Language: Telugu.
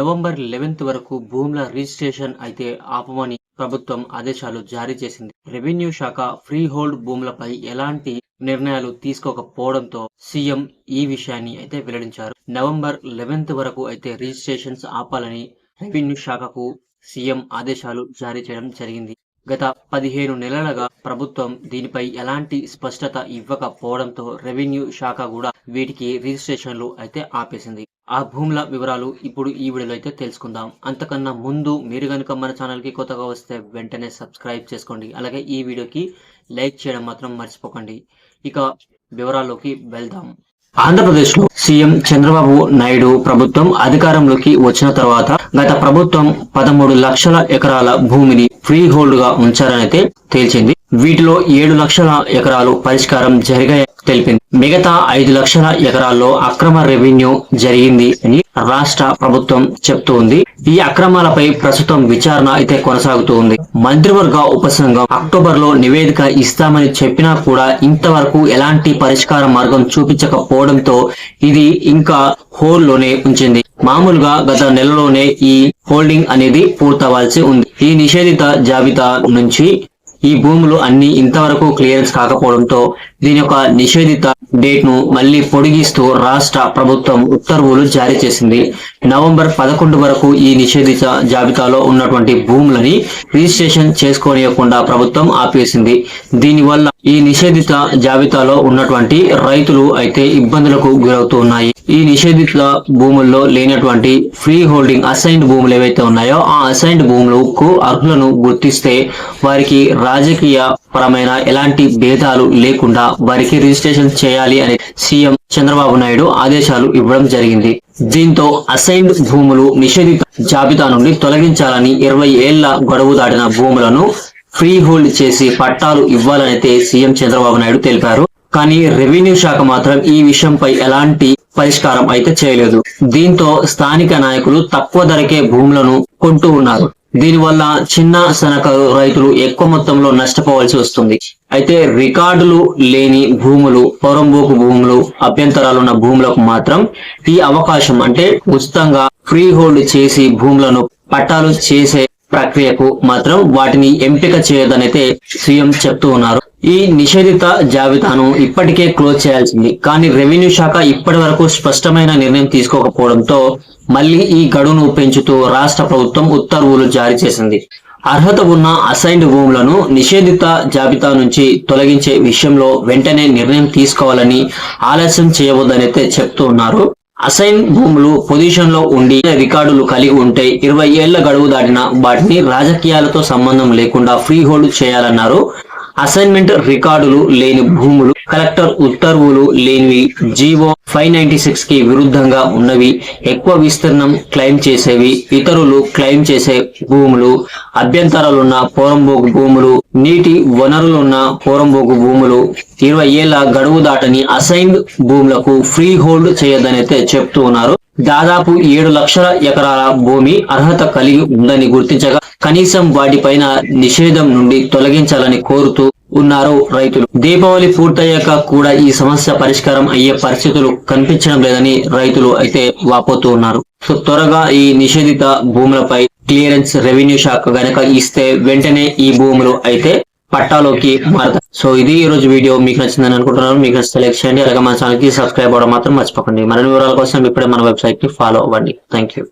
నవంబర్ 11 వరకు భూముల రిజిస్ట్రేషన్ అయితే ఆపమని ప్రభుత్వం ఆదేశాలు జారీ చేసింది. రెవెన్యూ శాఖ ఫ్రీ హోల్డ్ భూములపై ఎలాంటి నిర్ణయాలు తీసుకోకపోవడంతో సీఎం ఈ విషయాన్ని అయితే వెల్లడించారు. నవంబర్ 11 వరకు అయితే రిజిస్ట్రేషన్స్ ఆపాలని రెవెన్యూ శాఖకు సీఎం ఆదేశాలు జారీ చేయడం జరిగింది. గత 15 నెలలుగా ప్రభుత్వం దీనిపై ఎలాంటి స్పష్టత ఇవ్వకపోవడంతో రెవెన్యూ శాఖ కూడా వీటికి రిజిస్ట్రేషన్లు అయితే ఆపేసింది. ఆ భూముల వివరాలు ఇప్పుడు ఈ వీడియోలో అయితే తెలుసుకుందాం. అంతకన్నా ముందు మీరు కనుక మన ఛానల్కి కొత్తగా వస్తే వెంటనే సబ్స్క్రైబ్ చేసుకోండి. అలాగే ఈ వీడియోకి లైక్ చేయడం మాత్రం మర్చిపోకండి. ఇక వివరాల్లోకి వెళ్దాం. ఆంధ్రప్రదేశ్లో సీఎం చంద్రబాబు నాయుడు ప్రభుత్వం అధికారంలోకి వచ్చిన తర్వాత గత ప్రభుత్వం 13 లక్షల ఎకరాల భూమిని ఫ్రీ హోల్డ్ గా ఉంచారనైతే తేల్చింది. వీటిలో 7 లక్షల ఎకరాలు పరిష్కారం జరిగాయని తెలిపింది. మిగతా 5 లక్షల ఎకరాల్లో అక్రమ రెవెన్యూ జరిగింది అని రాష్ట్ర ప్రభుత్వం చెప్తూ ఉంది. ఈ అక్రమాలపై ప్రస్తుతం విచారణ అయితే కొనసాగుతూ ఉంది. మంత్రివర్గ ఉపసంఘం అక్టోబర్ లో నివేదిక ఇస్తామని చెప్పినా కూడా ఇంతవరకు ఎలాంటి పరిష్కార మార్గం చూపించకపోవడంతో ఇది ఇంకా హోల్డ్ లోనే ఉంచింది. మామూలుగా గత నెలలోనే ఈ హోల్డింగ్ అనేది పూర్తవ్వాల్సి ఉంది. ఈ నిషేధిత జాబితా నుంచి ఈ భూములు అన్ని ఇంతవరకు క్లియరెన్స్ కాకపోవడంతో దీని యొక్క నిషేధిత డేట్ ను మళ్లీ పొడిగిస్తూ రాష్ట్ర ప్రభుత్వం ఉత్తర్వులు జారీ చేసింది. నవంబర్ 11 వరకు ఈ నిషేధిత జాబితాలో ఉన్నటువంటి భూములని రిజిస్ట్రేషన్ చేసుకోనియకుండా ప్రభుత్వం ఆపేసింది. దీనివల్ల ఈ నిషేధిత జాబితాలో ఉన్నటువంటి రైతులు అయితే ఇబ్బందులకు గురవుతూ ఉన్నాయి. ఈ నిషేధిత భూముల్లో లేనటువంటి ఫ్రీ హోల్డింగ్ అసైన్డ్ భూములు ఏవైతే ఉన్నాయో ఆ అసైన్డ్ భూములకు అర్హులను గుర్తిస్తే వారికి రాజకీయ పరమైన ఎలాంటి భేదాలు లేకుండా వారికి రిజిస్ట్రేషన్ చేయాలి అని సీఎం చంద్రబాబు నాయుడు ఆదేశాలు ఇవ్వడం జరిగింది. దీంతో అసైన్డ్ భూములు నిషేధిత జాబితా నుండి తొలగించాలని 20 ఏళ్ల గడువు దాటిన భూములను ఫ్రీ హోల్డ్ చేసి పట్టాలు ఇవ్వాలనైతే సీఎం చంద్రబాబు నాయుడు తెలిపారు. కానీ రెవెన్యూ శాఖ మాత్రం ఈ విషయంపై ఎలాంటి పరిష్కారం అయితే చేయలేదు. దీంతో స్థానిక నాయకులు తక్కువ ధరకే భూములను కొంటూ ఉన్నారు. దీనివల్ల చిన్న సన్నకారు రైతులు ఎక్కువ మొత్తంలో నష్టపోవాల్సి వస్తుంది. అయితే రికార్డులు లేని భూములు, పొరంబోకు భూములు, అభ్యంతరాలున్న భూములకు మాత్రం ఈ అవకాశం అంటే ఉచితంగా ఫ్రీ హోల్డ్ చేసి భూములను పట్టాలు చేసే ప్రక్రియకు మాత్రం వాటిని ఎంపిక చేయదనైతే సీఎం చెప్తూ ఉన్నారు. ఈ నిషేధిత జాబితాను ఇప్పటికే క్లోజ్ చేయాల్సింది. కానీ రెవెన్యూ శాఖ ఇప్పటి వరకు స్పష్టమైన నిర్ణయం తీసుకోకపోవడంతో మళ్లీ ఈ గడువును పెంచుతూ రాష్ట్ర ప్రభుత్వం ఉత్తర్వులు జారీ చేసింది. అర్హత ఉన్న అసైన్డ్ భూములను నిషేధిత జాబితా నుంచి తొలగించే విషయంలో వెంటనే నిర్ణయం తీసుకోవాలని, ఆలస్యం చేయవద్దనైతే చెప్తూ ఉన్నారు. అసైన్ భూములు పొజిషన్ లో ఉండి రికార్డులు కలిగి ఉంటే 20 ఏళ్ల గడువు దాటిన వాటిని రాజకీయాలతో సంబంధం లేకుండా ఫ్రీ హోల్డ్ చేయాలన్నారు. అసైన్మెంట్ రికార్డులు లేని భూములు, కలెక్టర్ ఉత్తర్వులు లేనివి, జీవో 596 కి విరుద్ధంగా ఉన్నవి, ఎక్కువ విస్తీర్ణం క్లెయిమ్ చేసేవి, ఇతరులు క్లెయిమ్ చేసే భూములు, అభ్యంతరాలున్న పోరంబోకు భూములు, నీటి వనరులున్న పోరంబోకు భూములు, 20 ఏళ్ల గడువు దాటని అసైన్డ్ భూములకు ఫ్రీ హోల్డ్ చేయదనైతే చెప్తూ ఉన్నారు. దాదాపు 7 లక్షల ఎకరాల భూమి అర్హత కలిగి ఉందని గుర్తించగా కనీసం వాటిపైన నిషేధం నుండి తొలగించాలని కోరుతూ ఉన్నారు రైతులు. దీపావళి పూర్తయ్యాక కూడా ఈ సమస్య పరిష్కారం అయ్యే పరిస్థితులు కనిపించడం లేదని రైతులు అయితే వాపోతూ ఉన్నారు. సో త్వరగా ఈ నిషేధిత భూములపై క్లియరెన్స్ రెవెన్యూ శాఖ గనక ఇస్తే వెంటనే ఈ భూములు అయితే పట్టాలోకి మారతాయి. సో ఇది ఈ రోజు వీడియో. మీకు నచ్చిందని అనుకుంటున్నాను. మీకు నచ్చితే లైక్ చేయండి. అలాగే మన ఛానల్ కి సబ్స్క్రైబ్ అవ్వడం మాత్రం మర్చిపోకండి. మరిన్ని వివరాల కోసం ఇప్పుడే మన వెబ్సైట్ ని ఫాలో అవ్వండి. Thank you.